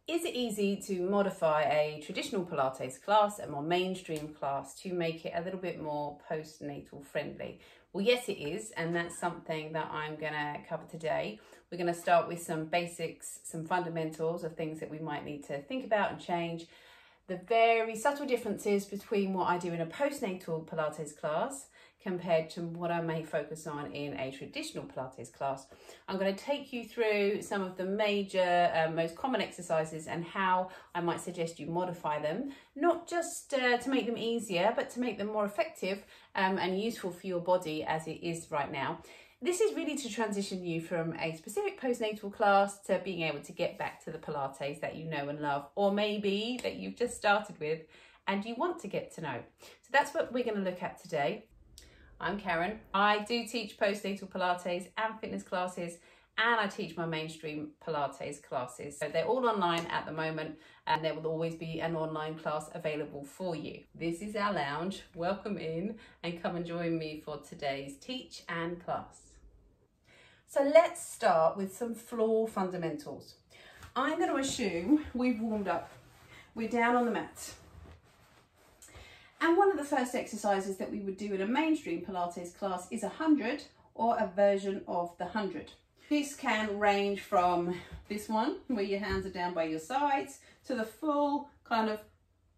Is it easy to modify a traditional Pilates class, a more mainstream class, to make it a little bit more postnatal friendly? Well, yes, it is, and that's something that I'm going to cover today. We're going to start with some basics, some fundamentals of things that we might need to think about and change, the very subtle differences between what I do in a postnatal Pilates class compared to what I may focus on in a traditional Pilates class. I'm going to take you through some of the major, most common exercises and how I might suggest you modify them, not just to make them easier, but to make them more effective and useful for your body as it is right now. This is really to transition you from a specific postnatal class to being able to get back to the Pilates that you know and love, or maybe that you've just started with and you want to get to know. So that's what we're going to look at today. I'm Karen. I do teach postnatal Pilates and fitness classes, and I teach my mainstream Pilates classes. So they're all online at the moment, and there will always be an online class available for you. This is our lounge. Welcome in and come and join me for today's teach and class. So let's start with some floor fundamentals. I'm going to assume we've warmed up. We're down on the mat. And one of the first exercises that we would do in a mainstream Pilates class is 100 or a version of the 100. This can range from this one, where your hands are down by your sides, to the full kind of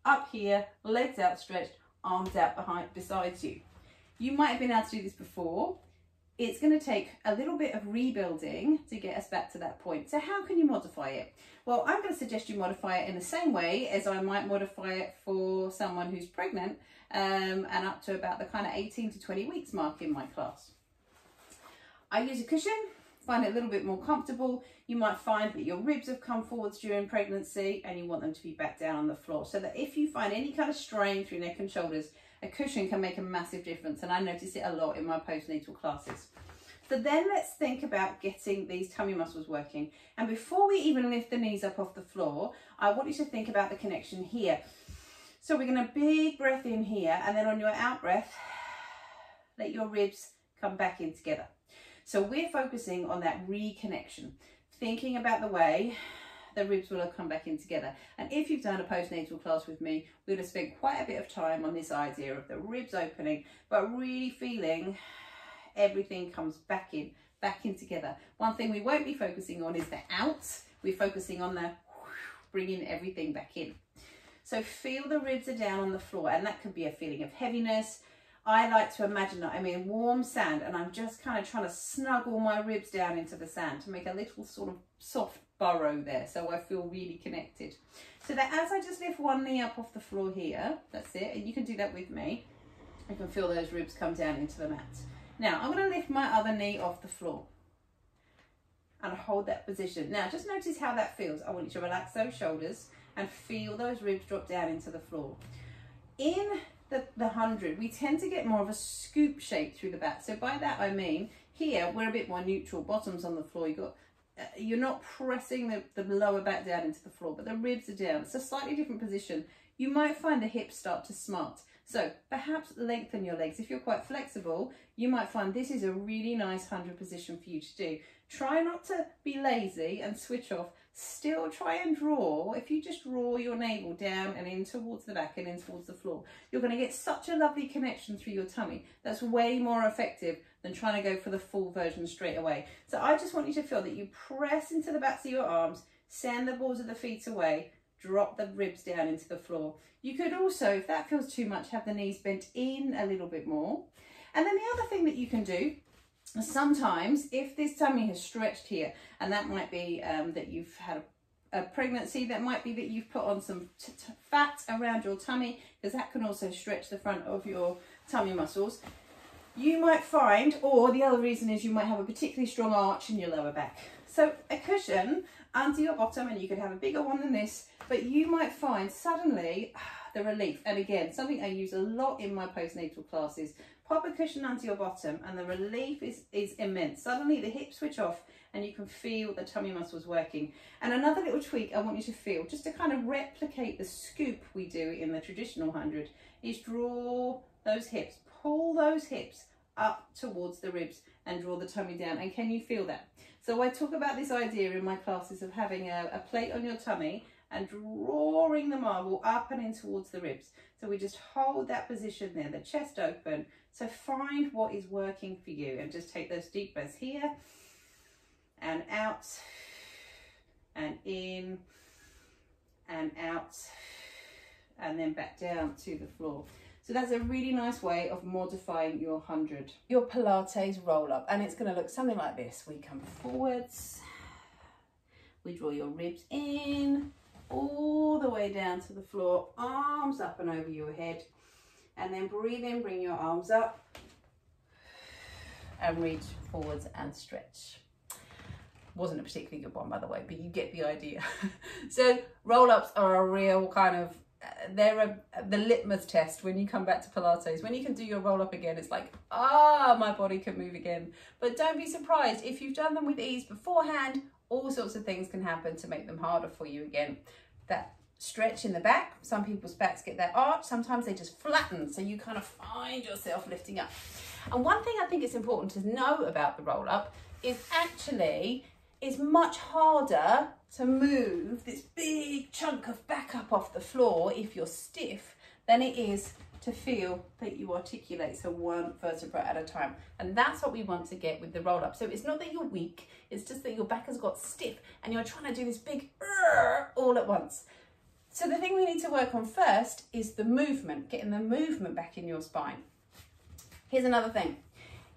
up here, legs outstretched, arms out besides you. You might have been able to do this before. It's going to take a little bit of rebuilding to get us back to that point. So how can you modify it? Well, I'm going to suggest you modify it in the same way as I might modify it for someone who's pregnant and up to about the kind of 18 to 20 weeks mark in my class. I use a cushion, find it a little bit more comfortable. You might find that your ribs have come forwards during pregnancy and you want them to be back down on the floor, so that if you find any kind of strain through neck and shoulders, a cushion can make a massive difference, and I notice it a lot in my postnatal classes. So then let's think about getting these tummy muscles working. And before we even lift the knees up off the floor, I want you to think about the connection here. So we're going to big breath in here, and then on your out breath, let your ribs come back in together. So we're focusing on that reconnection, thinking about the way the ribs will have come back in together. And if you've done a postnatal class with me, we would have spent quite a bit of time on this idea of the ribs opening, but really feeling everything comes back in together. One thing we won't be focusing on is the out. We're focusing on the bringing everything back in. So feel the ribs are down on the floor, and that could be a feeling of heaviness. I like to imagine that I'm in warm sand and I'm just kind of trying to snuggle my ribs down into the sand to make a little sort of soft burrow there, so I feel really connected. So that as I just lift one knee up off the floor here, that's it, and you can do that with me. You can feel those ribs come down into the mat. Now I'm going to lift my other knee off the floor and hold that position. Now just notice how that feels. I want you to relax those shoulders and feel those ribs drop down into the floor. In the 100, we tend to get more of a scoop shape through the back. So by that I mean, here we're a bit more neutral, bottoms on the floor. You're not pressing the lower back down into the floor, but the ribs are down. It's a slightly different position. You might find the hips start to smart. So perhaps lengthen your legs. If you're quite flexible, you might find this is a really nice 100 position for you to do. Try not to be lazy and switch off. Still try and draw. If you just draw your navel down and in towards the back and in towards the floor, you're going to get such a lovely connection through your tummy. That's way more effective than trying to go for the full version straight away. So I just want you to feel that you press into the backs of your arms, send the balls of the feet away, drop the ribs down into the floor. You could also, if that feels too much, have the knees bent in a little bit more. And then the other thing that you can do, sometimes if this tummy has stretched here, and that might be that you've had a pregnancy, that might be that you've put on some fat around your tummy, because that can also stretch the front of your tummy muscles. You might find, or the other reason is you might have a particularly strong arch in your lower back. So a cushion under your bottom, and you could have a bigger one than this, but you might find suddenly the relief. And again, something I use a lot in my postnatal classes, pop a cushion under your bottom and the relief is immense. Suddenly the hips switch off and you can feel the tummy muscles working. And another little tweak I want you to feel, just to kind of replicate the scoop we do in the traditional 100, is draw those hips, pull those hips up towards the ribs and draw the tummy down. And can you feel that? So I talk about this idea in my classes of having a plate on your tummy and drawing the marble up and in towards the ribs. So we just hold that position there, the chest open. So find what is working for you and just take those deep breaths here and out and in and out and then back down to the floor. So that's a really nice way of modifying your 100. Your Pilates roll up, and it's going to look something like this. We come forwards, we draw your ribs in, all the way down to the floor, arms up and over your head, and then breathe in, bring your arms up and reach forwards and stretch. Wasn't a particularly good one, by the way, but you get the idea. So roll-ups are a real kind of, they're the litmus test when you come back to Pilates. When you can do your roll-up again, it's like, my body can move again. But don't be surprised if you've done them with ease beforehand, all sorts of things can happen to make them harder for you again. That stretch in the back, some people's backs get that arch, sometimes they just flatten, so you kind of find yourself lifting up. And one thing I think it's important to know about the roll-up is actually it's much harder to move this big chunk of back up off the floor if you're stiff than it is to feel that you articulate, so one vertebra at a time. And that's what we want to get with the roll up. So it's not that you're weak, it's just that your back has got stiff and you're trying to do this big all at once. So the thing we need to work on first is the movement, getting the movement back in your spine. Here's another thing.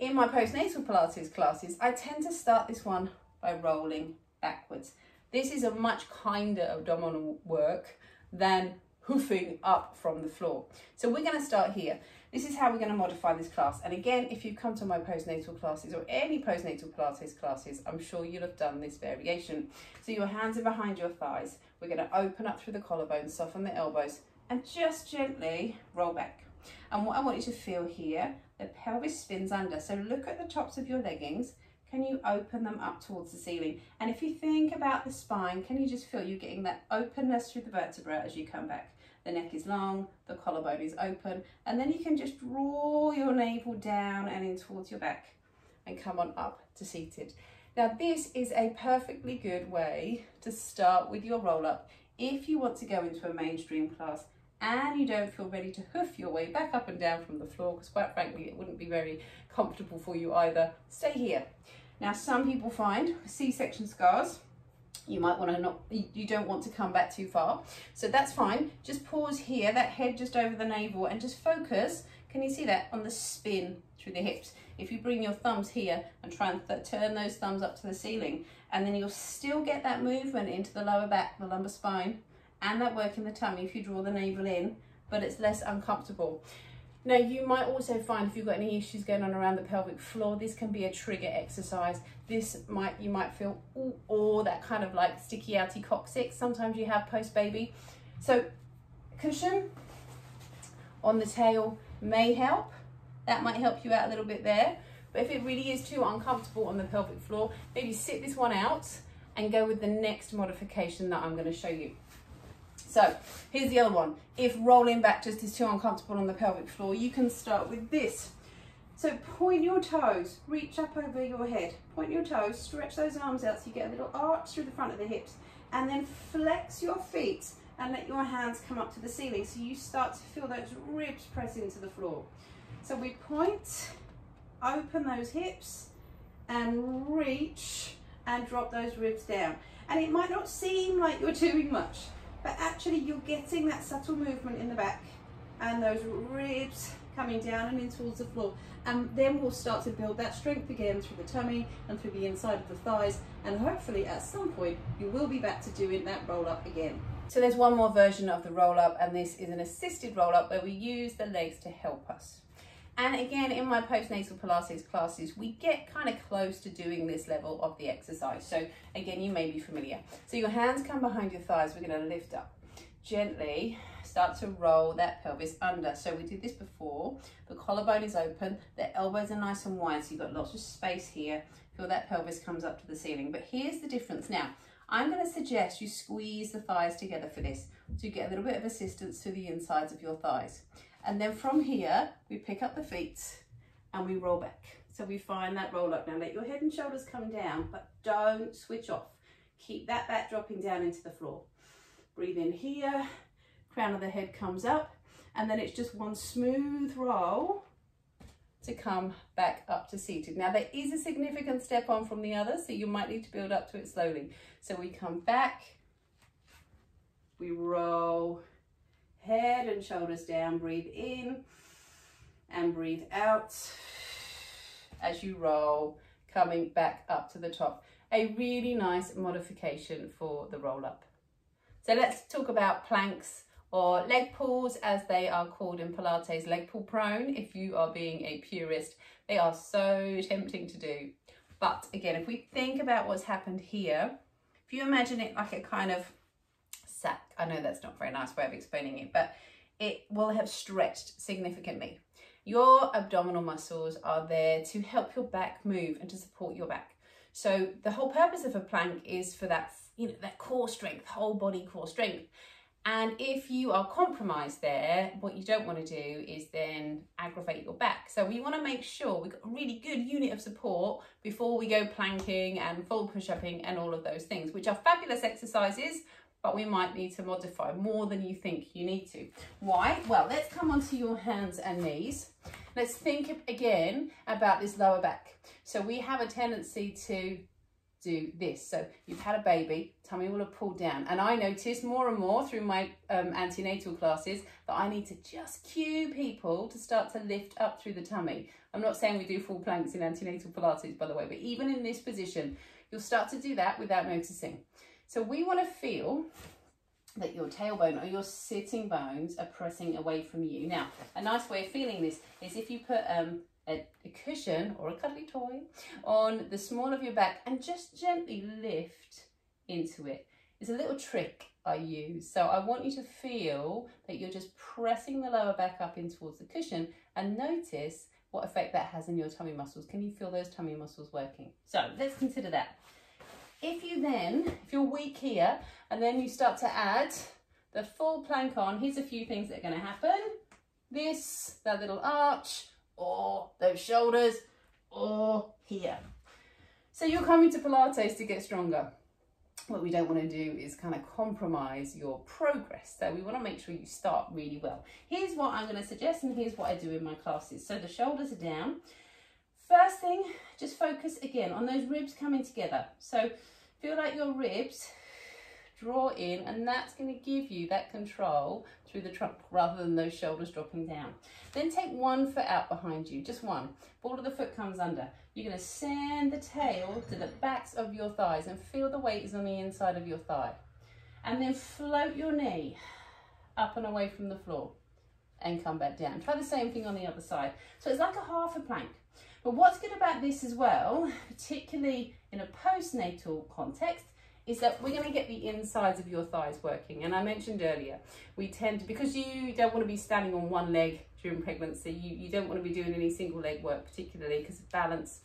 In my postnatal Pilates classes, I tend to start this one by rolling backwards. This is a much kinder abdominal work than hoofing up from the floor. So we're going to start here. This is how we're going to modify this class. And again, if you come to my postnatal classes or any postnatal Pilates classes, I'm sure you'll have done this variation. So your hands are behind your thighs. We're going to open up through the collarbones, soften the elbows, and just gently roll back. And what I want you to feel here, the pelvis spins under. So look at the tops of your leggings. Can you open them up towards the ceiling? And if you think about the spine, can you just feel you're getting that openness through the vertebra as you come back? The neck is long, the collarbone is open, and then you can just draw your navel down and in towards your back and come on up to seated. Now this is a perfectly good way to start with your roll up if you want to go into a mainstream class and you don't feel ready to hoof your way back up and down from the floor, because quite frankly it wouldn't be very comfortable for you either. Stay here. Now some people find C-section scars, you might want to you don't want to come back too far, so that's fine. Just pause here, that head just over the navel, and just focus, can you see that, on the spin through the hips. If you bring your thumbs here and try and turn those thumbs up to the ceiling, and then you'll still get that movement into the lower back, the lumbar spine, and that work in the tummy if you draw the navel in, but it's less uncomfortable. Now you might also find if you've got any issues going on around the pelvic floor, this can be a trigger exercise. You might feel or that kind of like sticky outy coccyx sometimes you have post-baby. So cushion on the tail may help. That might help you out a little bit there. But if it really is too uncomfortable on the pelvic floor, maybe sit this one out and go with the next modification that I'm going to show you. So here's the other one. If rolling back just is too uncomfortable on the pelvic floor, you can start with this. So point your toes, reach up over your head, point your toes, stretch those arms out so you get a little arch through the front of the hips, and then flex your feet and let your hands come up to the ceiling so you start to feel those ribs press into the floor. So we point, open those hips and reach and drop those ribs down. And it might not seem like you're doing much, but actually you're getting that subtle movement in the back and those ribs coming down and in towards the floor. And then we'll start to build that strength again through the tummy and through the inside of the thighs. And hopefully at some point you will be back to doing that roll up again. So there's one more version of the roll up, and this is an assisted roll up where we use the legs to help us. And again, in my postnatal Pilates classes, we get kind of close to doing this level of the exercise. So again, you may be familiar. So your hands come behind your thighs. We're going to lift up. Gently start to roll that pelvis under. So we did this before. The collarbone is open. The elbows are nice and wide. So you've got lots of space here. Feel that pelvis comes up to the ceiling. But here's the difference now. I'm going to suggest you squeeze the thighs together for this to get a little bit of assistance to the insides of your thighs. And then from here, we pick up the feet and we roll back. So we find that roll up. Now let your head and shoulders come down, but don't switch off. Keep that back dropping down into the floor. Breathe in here, crown of the head comes up, and then it's just one smooth roll to come back up to seated. Now there is a significant step on from the other, so you might need to build up to it slowly. So we come back, we roll, head and shoulders down, breathe in and breathe out as you roll, coming back up to the top. A really nice modification for the roll up. So let's talk about planks, or leg pulls as they are called in Pilates, leg pull prone if you are being a purist. They are so tempting to do. But again, if we think about what's happened here, if you imagine it like a kind of sack, I know that's not a very nice way of explaining it, but it will have stretched significantly. Your abdominal muscles are there to help your back move and to support your back. So the whole purpose of a plank is for that, that core strength, whole body core strength. And if you are compromised there, what you don't want to do is then aggravate your back. So we want to make sure we've got a really good unit of support before we go planking and full push-upping and all of those things, which are fabulous exercises, but we might need to modify more than you think you need to. Why? Well, let's come onto your hands and knees. Let's think again about this lower back. So we have a tendency to do this. So you've had a baby, tummy will have pulled down, and I notice more and more through my antenatal classes that I need to just cue people to start to lift up through the tummy. I'm not saying we do full planks in antenatal Pilates, by the way, but even in this position, you'll start to do that without noticing. So we want to feel that your tailbone or your sitting bones are pressing away from you. Now, a nice way of feeling this is if you put a cushion or a cuddly toy on the small of your back and just gently lift into it. It's a little trick I use. So I want you to feel that you're just pressing the lower back up in towards the cushion, and notice what effect that has in your tummy muscles. Can you feel those tummy muscles working? So let's consider that. If you're weak here and then you start to add the full plank on, here's a few things that are going to happen. That little arch, or those shoulders, or here. So you're coming to Pilates to get stronger. What we don't want to do is kind of compromise your progress. So we want to make sure you start really well. Here's what I'm going to suggest, and here's what I do in my classes. So the shoulders are down. First thing, just focus again on those ribs coming together. So feel like your ribs draw in, and that's going to give you that control through the trunk rather than those shoulders dropping down. Then take one foot out behind you, just one. Ball of the foot comes under. You're going to send the tail to the backs of your thighs and feel the weight is on the inside of your thigh. And then float your knee up and away from the floor and come back down. Try the same thing on the other side. So it's like a half a plank. But what's good about this as well, particularly in a postnatal context, is that we're going to get the insides of your thighs working. And I mentioned earlier, we tend to, because you don't want to be standing on one leg during pregnancy, you don't want to be doing any single leg work, particularly because of balance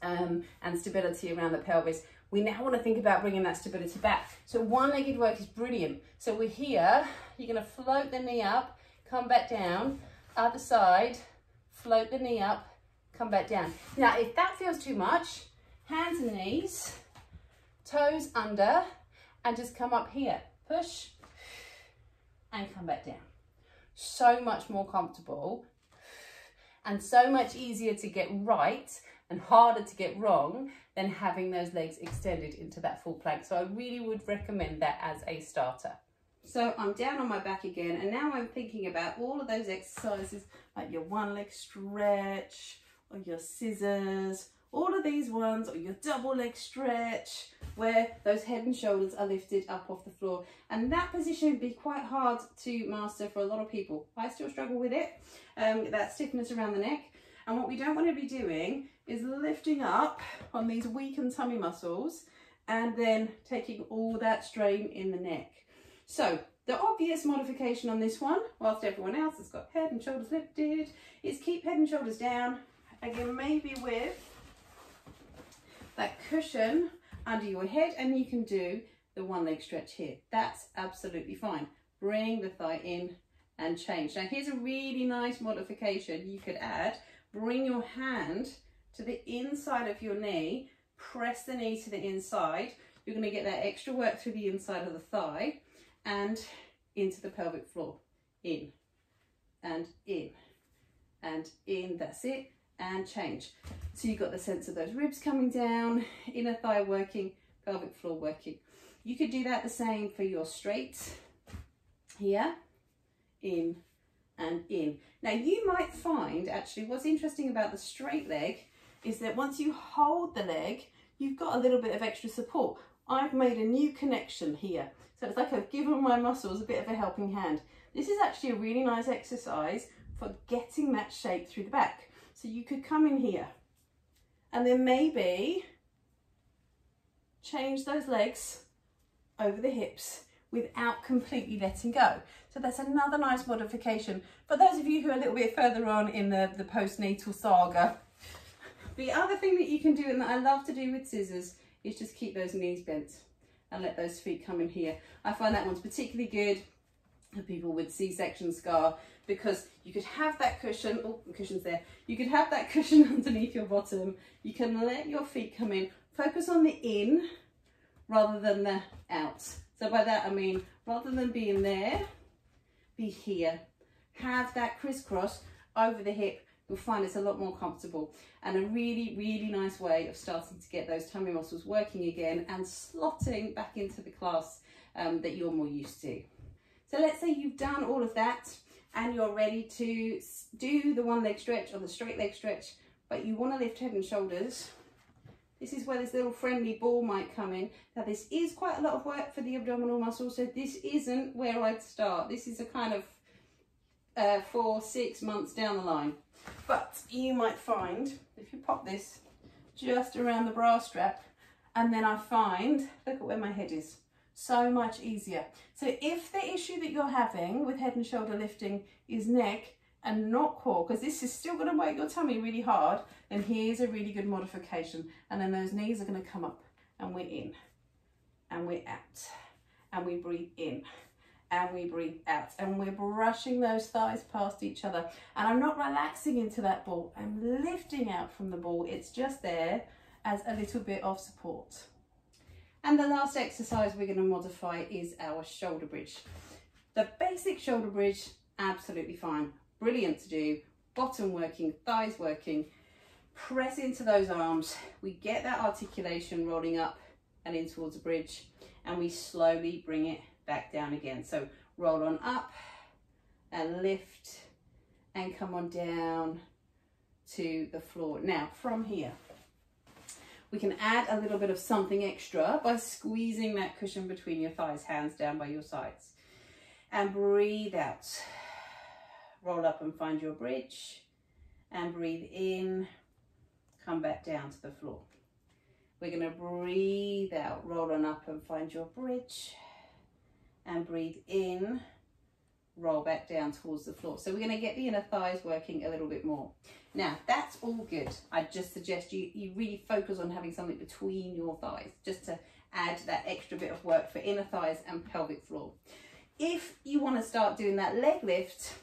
and stability around the pelvis. We now want to think about bringing that stability back. So one-legged work is brilliant. So we're here, you're going to float the knee up, come back down, other side, float the knee up, come back down. Now, if that feels too much, hands and knees, toes under, and just come up here. Push and come back down. So much more comfortable and so much easier to get right and harder to get wrong than having those legs extended into that full plank. So I really would recommend that as a starter. So I'm down on my back again, and now I'm thinking about all of those exercises like your one leg stretch or your scissors, all of these ones, or your double leg stretch, where those head and shoulders are lifted up off the floor. And that position would be quite hard to master for a lot of people. I still struggle with it, that stiffness around the neck. And what we don't want to be doing is lifting up on these weakened tummy muscles and then taking all that strain in the neck. So the obvious modification on this one, whilst everyone else has got head and shoulders lifted, is keep head and shoulders down. Again, maybe with that cushion under your head, and you can do the one leg stretch here. That's absolutely fine. Bring the thigh in and change. Now here's a really nice modification you could add. Bring your hand to the inside of your knee. Press the knee to the inside. You're going to get that extra work through the inside of the thigh and into the pelvic floor. In and in and in. That's it. And change. So you've got the sense of those ribs coming down, inner thigh working, pelvic floor working. You could do that the same for your straight. Here, in and in. Now you might find actually what's interesting about the straight leg is that once you hold the leg, you've got a little bit of extra support. I've made a new connection here. So it's like I've given my muscles a bit of a helping hand. This is actually a really nice exercise for getting that shape through the back. So you could come in here and then maybe change those legs over the hips without completely letting go. So that's another nice modification. For those of you who are a little bit further on in the postnatal saga, the other thing that you can do, and that I love to do with scissors, is just keep those knees bent and let those feet come in here. I find that one's particularly good for people with C-section scar, because you could have that cushion, oh, the cushion's there, you could have that cushion underneath your bottom, you can let your feet come in, focus on the in rather than the out. So by that I mean, rather than being there, be here. Have that crisscross over the hip. You'll find it's a lot more comfortable and a really, really nice way of starting to get those tummy muscles working again and slotting back into the class that you're more used to. So let's say you've done all of that and you're ready to do the one leg stretch or the straight leg stretch, but you want to lift head and shoulders. This is where this little friendly ball might come in. Now this is quite a lot of work for the abdominal muscle, so this isn't where I'd start. This is a kind of 4-6 months down the line. But you might find, if you pop this just around the bra strap, and then I find, look at where my head is, so much easier. So if the issue that you're having with head and shoulder lifting is neck and not core, because this is still going to work your tummy really hard, then here's a really good modification. And then those knees are going to come up and we're in and we're out and we breathe in and we breathe out, and we're brushing those thighs past each other. And I'm not relaxing into that ball, I'm lifting out from the ball. It's just there as a little bit of support. And the last exercise we're going to modify is our shoulder bridge. The basic shoulder bridge, absolutely fine, brilliant to do, bottom working, thighs working. Press into those arms, we get that articulation rolling up and in towards the bridge, and we slowly bring it back down again. So roll on up and lift and come on down to the floor. Now from here we can add a little bit of something extra by squeezing that cushion between your thighs, hands down by your sides, and breathe out. Roll up and find your bridge and breathe in, come back down to the floor. We're going to breathe out, roll on up and find your bridge and breathe in, roll back down towards the floor. So we're going to get the inner thighs working a little bit more. Now that's all good. I just suggest you really focus on having something between your thighs just to add that extra bit of work for inner thighs and pelvic floor. If you want to start doing that leg lift,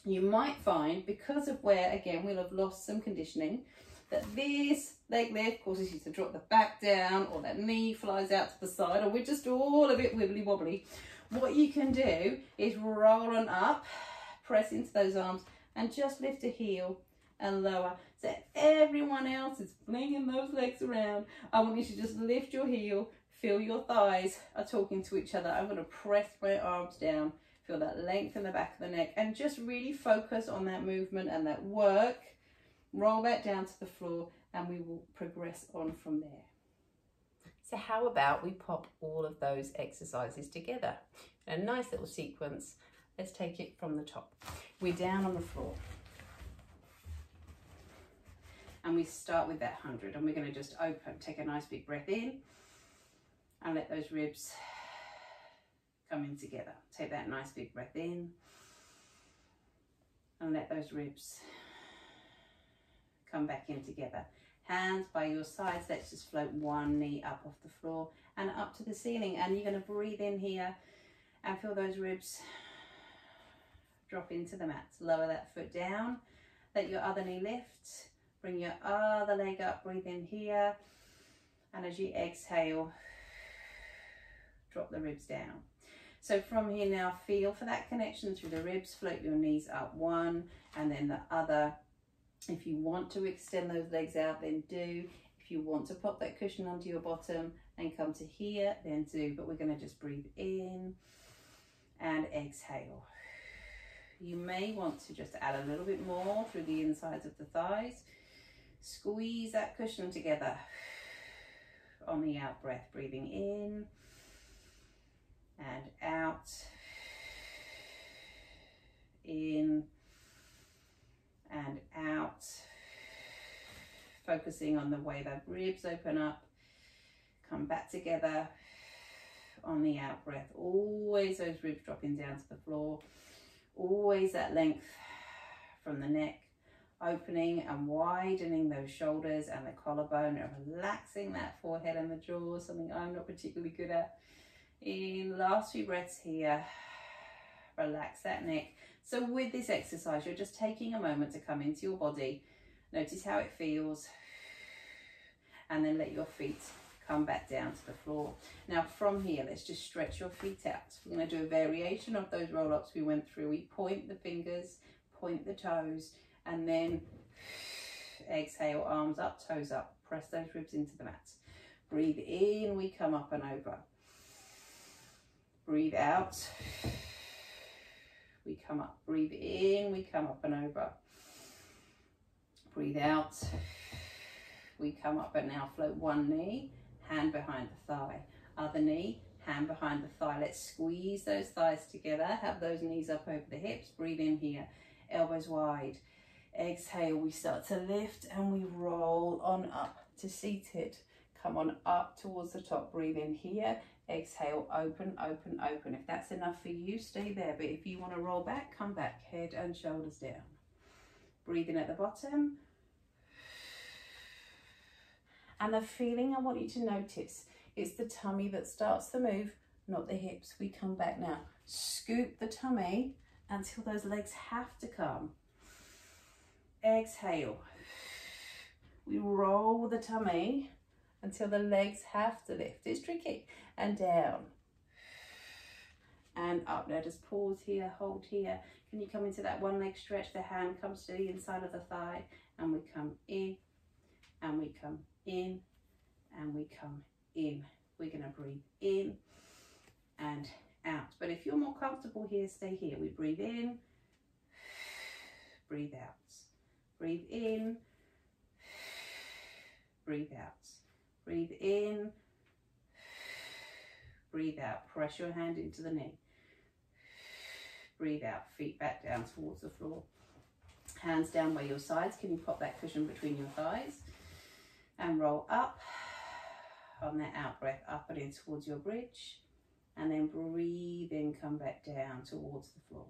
you might find, because of where, again, we'll have lost some conditioning, that this leg lift causes you to drop the back down, or that knee flies out to the side, or we're just all a bit wibbly wobbly. What you can do is roll on up, press into those arms, and just lift a heel and lower. So everyone else is flinging those legs around. I want you to just lift your heel, feel your thighs are talking to each other. I'm going to press my arms down, feel that length in the back of the neck, and just really focus on that movement and that work. Roll back down to the floor and we will progress on from there. So how about we pop all of those exercises together in a nice little sequence. Let's take it from the top. We're down on the floor. And we start with that 100, and we're going to just open, take a nice big breath in and let those ribs come in together. Take that nice big breath in and let those ribs come back in together. Hands by your sides. Let's just float one knee up off the floor and up to the ceiling, and you're going to breathe in here and feel those ribs drop into the mat. Lower that foot down, let your other knee lift, Bring your other leg up, breathe in here. And as you exhale, drop the ribs down. So from here now, feel for that connection through the ribs, float your knees up one and then the other. If you want to extend those legs out, then do. If you want to pop that cushion onto your bottom and come to here, then do. But we're going to just breathe in and exhale. You may want to just add a little bit more through the insides of the thighs. Squeeze that cushion together on the out breath, breathing in and out, in and out, focusing on the way the ribs open up, come back together on the out breath. Always those ribs dropping down to the floor, always that length from the neck, opening and widening those shoulders and the collarbone, and relaxing that forehead and the jaw, something I'm not particularly good at. In last few breaths here, relax that neck. So with this exercise, you're just taking a moment to come into your body, notice how it feels, and then let your feet come back down to the floor. Now from here, let's just stretch your feet out. We're going to do a variation of those roll-ups we went through. We point the fingers, point the toes, and then exhale, arms up, toes up. Press those ribs into the mat. Breathe in, we come up and over. Breathe out, we come up. Breathe in, we come up and over. Breathe out, we come up, and now float one knee, hand behind the thigh. Other knee, hand behind the thigh. Let's squeeze those thighs together. Have those knees up over the hips. Breathe in here, elbows wide. Exhale, we start to lift and we roll on up to seated. Come on up towards the top. Breathe in here. Exhale, open, open, open. If that's enough for you, stay there. But if you want to roll back, come back, head and shoulders down. Breathe in at the bottom. And the feeling I want you to notice is the tummy that starts the move, not the hips. We come back now. Scoop the tummy until those legs have to come. Exhale. We roll the tummy until the legs have to lift. It's tricky. And down. And up. Now just pause here, hold here. Can you come into that one leg stretch? The hand comes to the inside of the thigh. And we come in. And we come in. And we come in. We're going to breathe in and out. But if you're more comfortable here, stay here. We breathe in. Breathe out. Breathe in. Breathe out. Breathe in. Breathe out. Press your hand into the knee. Breathe out. Feet back down towards the floor. Hands down by your sides. Can you pop that cushion between your thighs? And roll up on that out breath, up and in towards your bridge. And then breathe in, come back down towards the floor.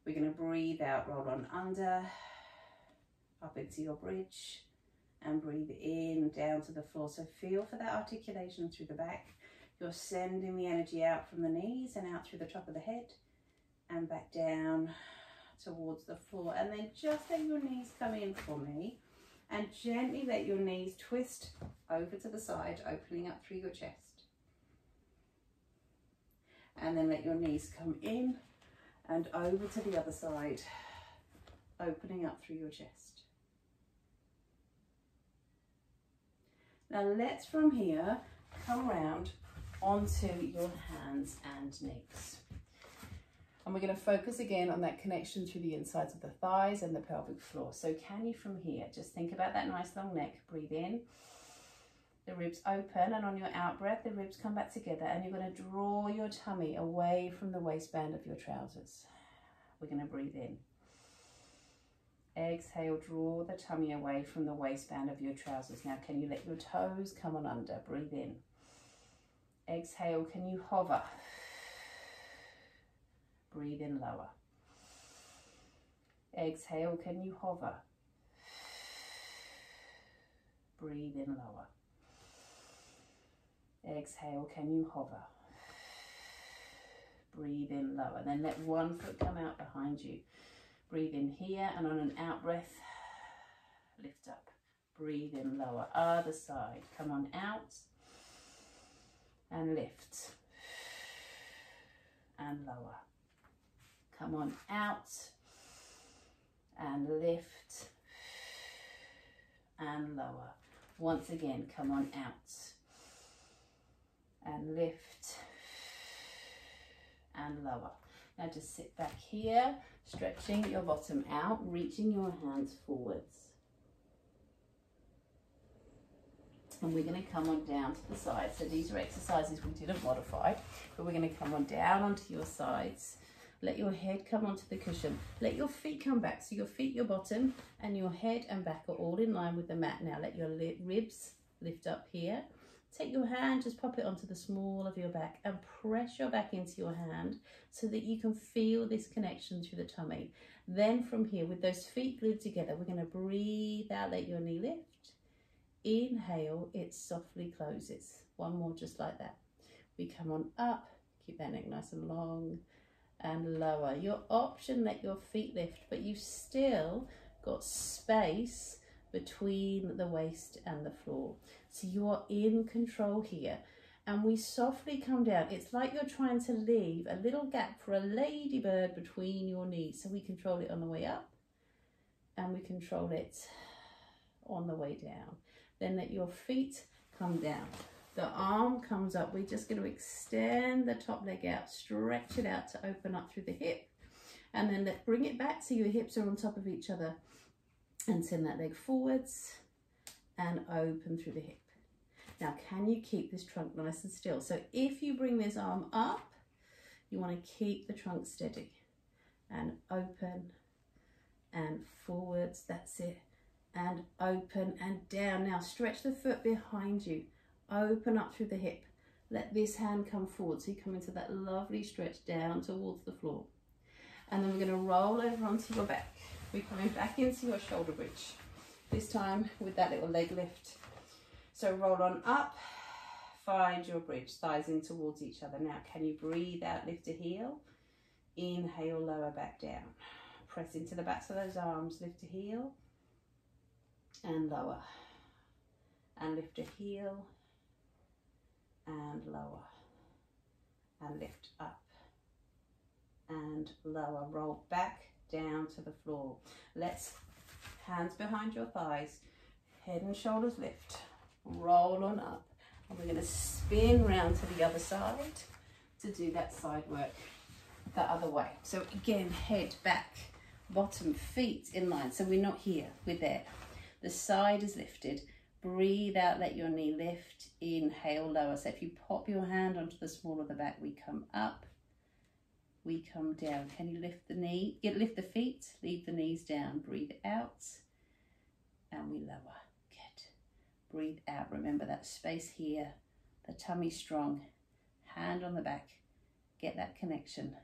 We're going to breathe out, roll on under, up into your bridge. And breathe in, down to the floor. So feel for that articulation through the back. You're sending the energy out from the knees and out through the top of the head and back down towards the floor. And then just let your knees come in for me and gently let your knees twist over to the side, opening up through your chest. And then let your knees come in and over to the other side, opening up through your chest. Now let's from here come round onto your hands and knees. And we're going to focus again on that connection through the insides of the thighs and the pelvic floor. So can you from here, just think about that nice long neck. Breathe in, the ribs open, and on your out breath, the ribs come back together, and you're going to draw your tummy away from the waistband of your trousers. We're going to breathe in. Exhale, draw the tummy away from the waistband of your trousers. Now, can you let your toes come on under? Breathe in. Exhale, can you hover? Breathe in lower. Exhale, can you hover? Breathe in lower. Exhale, can you hover? Breathe in lower. Then let one foot come out behind you. Breathe in here, and on an out breath, lift up, breathe in, lower, other side, come on, out, and lift, and lower, come on, out, and lift, and lower, once again, come on, out, and lift, and lower. Now just sit back here, stretching your bottom out, reaching your hands forwards. And we're going to come on down to the sides. So these are exercises we didn't modify, but we're going to come on down onto your sides. Let your head come onto the cushion. Let your feet come back. So your feet, your bottom, and your head and back are all in line with the mat. Now let your ribs lift up here. Take your hand, just pop it onto the small of your back and press your back into your hand so that you can feel this connection through the tummy. Then from here, with those feet glued together, we're going to breathe out, let your knee lift. Inhale, it softly closes. One more just like that. We come on up, keep that neck nice and long, and lower. Your option, let your feet lift, but you've still got space between the waist and the floor. So you are in control here. And we softly come down. It's like you're trying to leave a little gap for a ladybird between your knees. So we control it on the way up and we control it on the way down. Then let your feet come down. The arm comes up. We're just going to extend the top leg out, stretch it out to open up through the hip. And then bring it back so your hips are on top of each other. And send that leg forwards and open through the hip. Now, can you keep this trunk nice and still? So if you bring this arm up, you want to keep the trunk steady. And open and forwards, that's it. And open and down. Now stretch the foot behind you. Open up through the hip. Let this hand come forward so you come into that lovely stretch down towards the floor. And then we're going to roll over onto your back. We're coming back into your shoulder bridge. This time with that little leg lift. So roll on up, find your bridge, thighs in towards each other. Now can you breathe out, lift a heel, inhale, lower back down. Press into the backs of those arms, lift a heel and lower. And lift a heel and lower. And lift up and lower. Roll back down to the floor. Let's hands behind your thighs, head and shoulders lift, roll on up, and we're going to spin round to the other side to do that side work the other way. So again, head back, bottom, feet in line. So we're not here, we're there. The side is lifted. Breathe out, let your knee lift, inhale, lower. So if you pop your hand onto the small of the back, we come up, we come down. Can you lift the knee? Lift the feet, leave the knees down. Breathe out and we lower. Good. Breathe out. Remember that space here. The tummy strong. Hand on the back. Get that connection.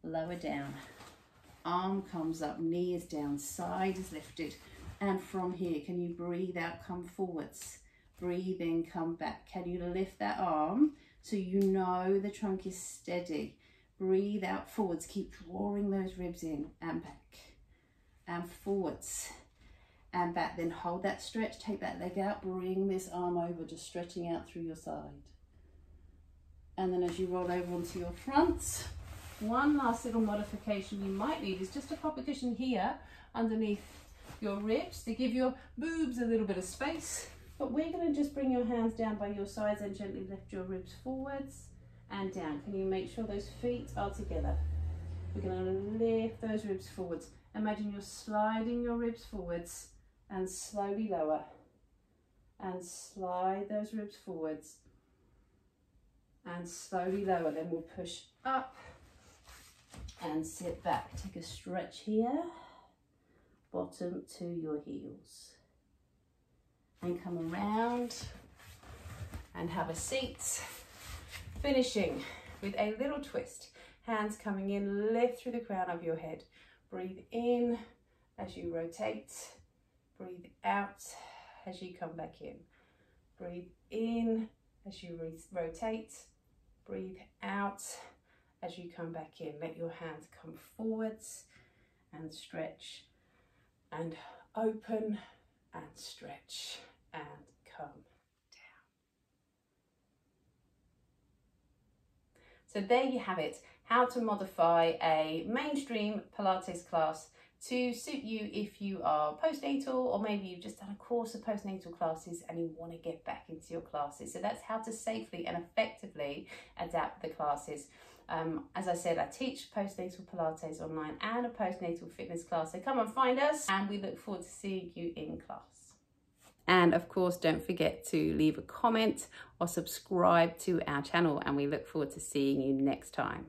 Lower down. Arm comes up, knee is down, side is lifted. And from here, can you breathe out, come forwards. Breathe in, come back. Can you lift that arm so you know the trunk is steady? Breathe out forwards, keep drawing those ribs in and back and forwards and back. Then hold that stretch, take that leg out, bring this arm over, just stretching out through your side. And then as you roll over onto your front, one last little modification you might need is just to pop a cushion here underneath your ribs to give your boobs a little bit of space. But we're going to just bring your hands down by your sides and gently lift your ribs forwards and down. Can you make sure those feet are together? We're going to lift those ribs forwards. Imagine you're sliding your ribs forwards and slowly lower. And slide those ribs forwards and slowly lower. Then we'll push up and sit back. Take a stretch here. Bottom to your heels. And come around and have a seat. Finishing with a little twist. Hands coming in, lift through the crown of your head. Breathe in as you rotate. Breathe out as you come back in. Breathe in as you rotate. Breathe out as you come back in. Let your hands come forwards and stretch and open and stretch and come down. So there you have it, how to modify a mainstream Pilates class to suit you if you are postnatal, or maybe you've just done a course of postnatal classes and you want to get back into your classes. So that's how to safely and effectively adapt the classes. As I said, I teach postnatal Pilates online and a postnatal fitness class. So come and find us, and we look forward to seeing you in class. And of course, don't forget to leave a comment or subscribe to our channel, and we look forward to seeing you next time.